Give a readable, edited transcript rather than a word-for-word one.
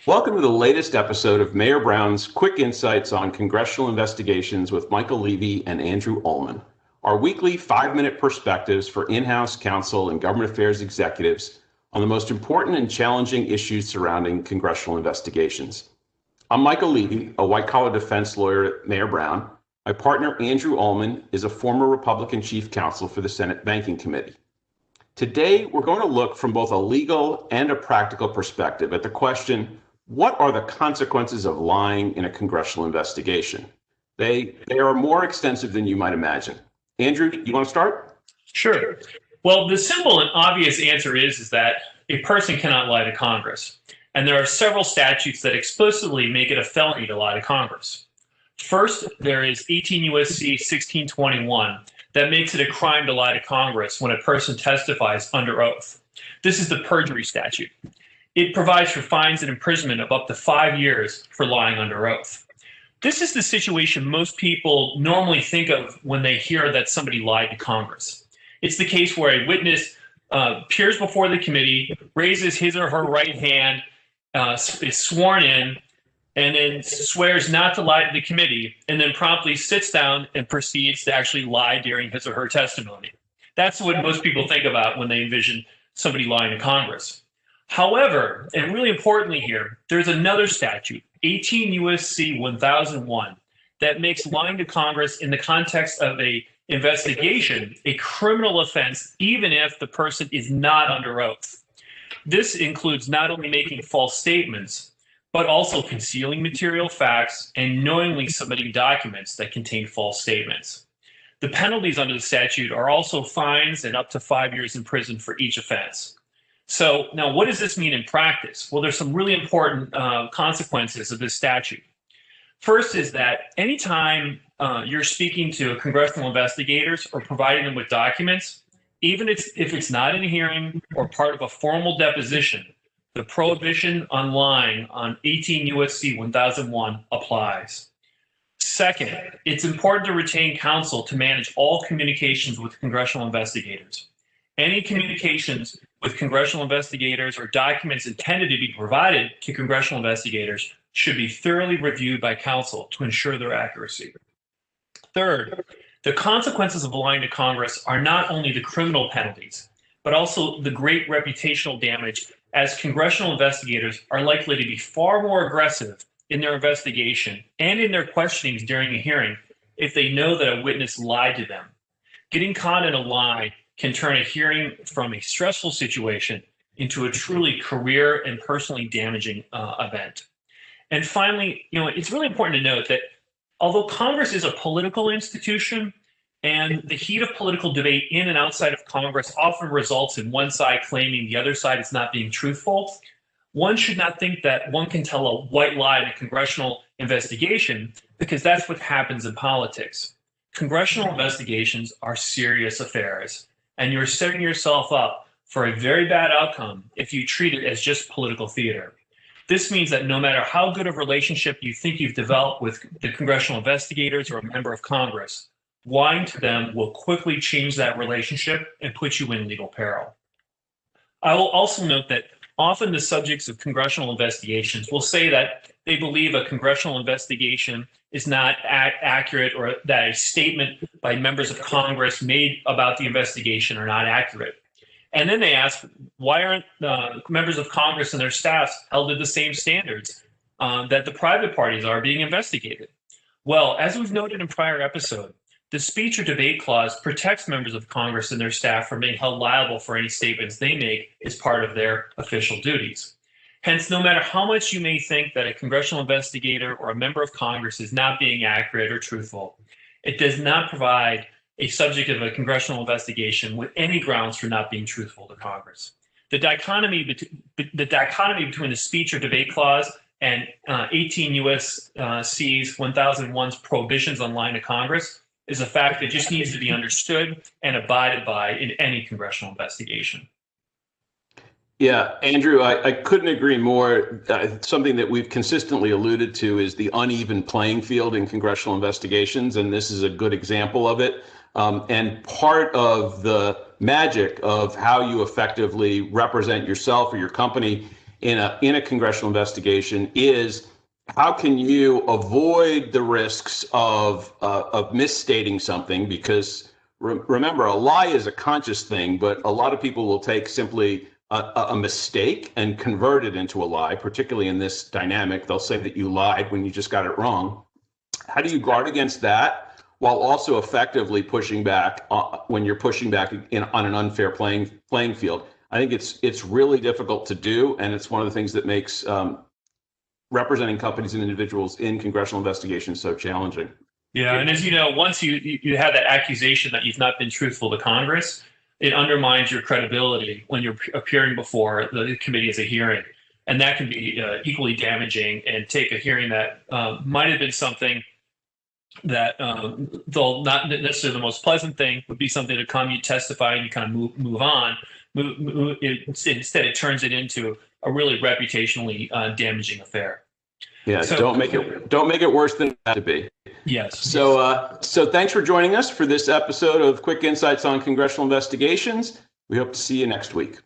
Welcome to the latest episode of Mayor Brown's Quick Insights on Congressional Investigations with Michael Levy and Andrew Olmem, our weekly 5-minute perspectives for in-house counsel and government affairs executives on the most important and challenging issues surrounding congressional investigations. I'm Michael Levy, a white-collar defense lawyer at Mayor Brown. My partner, Andrew Olmem, is a former Republican chief counsel for the Senate Banking Committee. Today, we're going to look from both a legal and a practical perspective at the question, what are the consequences of lying in a congressional investigation? They are more extensive than you might imagine. Andrew, you want to start? Sure. Well, the simple and obvious answer is that a person cannot lie to Congress. And there are several statutes that explicitly make it a felony to lie to Congress. First, there is 18 U.S.C. 1621 that makes it a crime to lie to Congress when a person testifies under oath. This is the perjury statute. It provides for fines and imprisonment of up to 5 years for lying under oath. This is the situation most people normally think of when they hear that somebody lied to Congress. It's the case where a witness appears before the committee, raises his or her right hand, is sworn in, and then swears not to lie to the committee, and then promptly sits down and proceeds to actually lie during his or her testimony. That's what most people think about when they envision somebody lying to Congress. However, and really importantly here, there's another statute, 18 U.S.C. 1001, that makes lying to Congress in the context of an investigation a criminal offense, even if the person is not under oath. This includes not only making false statements, but also concealing material facts and knowingly submitting documents that contain false statements. The penalties under the statute are also fines and up to 5 years in prison for each offense. So now what does this mean in practice? Well, there's some really important consequences of this statute. First is that anytime you're speaking to congressional investigators or providing them with documents, even if it's not in a hearing or part of a formal deposition, the prohibition on lying on 18 U.S.C. 1001 applies. Second, it's important to retain counsel to manage all communications with congressional investigators. Any communications with congressional investigators or documents intended to be provided to congressional investigators should be thoroughly reviewed by counsel to ensure their accuracy. Third, the consequences of lying to Congress are not only the criminal penalties, but also the great reputational damage, as congressional investigators are likely to be far more aggressive in their investigation and in their questionings during a hearing if they know that a witness lied to them. Getting caught in a lie can turn a hearing from a stressful situation into a truly career and personally damaging event. And finally, it's really important to note that although Congress is a political institution, and the heat of political debate in and outside of Congress often results in one side claiming the other side is not being truthful, one should not think that one can tell a white lie in a congressional investigation, because that's what happens in politics. Congressional investigations are serious affairs, and you're setting yourself up for a very bad outcome if you treat it as just political theater. This means that no matter how good a relationship you think you've developed with the congressional investigators or a member of Congress, lying to them will quickly change that relationship and put you in legal peril. I will also note that often the subjects of congressional investigations will say that they believe a congressional investigation is not accurate, or that a statement by members of Congress made about the investigation are not accurate. And then they ask, why aren't members of Congress and their staffs held to the same standards that the private parties are being investigated? Well, as we've noted in prior episode, the speech or debate clause protects members of Congress and their staff from being held liable for any statements they make as part of their official duties. Hence, no matter how much you may think that a congressional investigator or a member of Congress is not being accurate or truthful, it does not provide a subject of a congressional investigation with any grounds for not being truthful to Congress. The dichotomy between the speech or debate clause and 18 U.S.C.'s 1001's prohibitions on lying to Congress is a fact that just needs to be understood and abided by in any congressional investigation. Yeah, Andrew, I couldn't agree more. Something that we've consistently alluded to is the uneven playing field in congressional investigations, and this is a good example of it. And part of the magic of how you effectively represent yourself or your company in a congressional investigation is how can you avoid the risks of misstating something? Because remember, a lie is a conscious thing, but a lot of people will take simply a mistake and convert it into a lie, particularly in this dynamic. They'll say that you lied when you just got it wrong. How do you guard against that while also effectively pushing back when you're pushing back on an unfair playing field? I think it's really difficult to do, and it's one of the things that makes representing companies and individuals in congressional investigations so challenging. Yeah, and as you know, once you have that accusation that you've not been truthful to Congress, it undermines your credibility when you're appearing before the committee as a hearing. And that can be equally damaging and take a hearing that might have been something that, though not necessarily the most pleasant thing, would be something to come, you testify, and you kind of move on. Instead, it turns it into a really reputationally damaging affair. Yeah, so, don't make it worse than it had to be. Yes. So thanks for joining us for this episode of Quick Insights on Congressional Investigations. We hope to see you next week.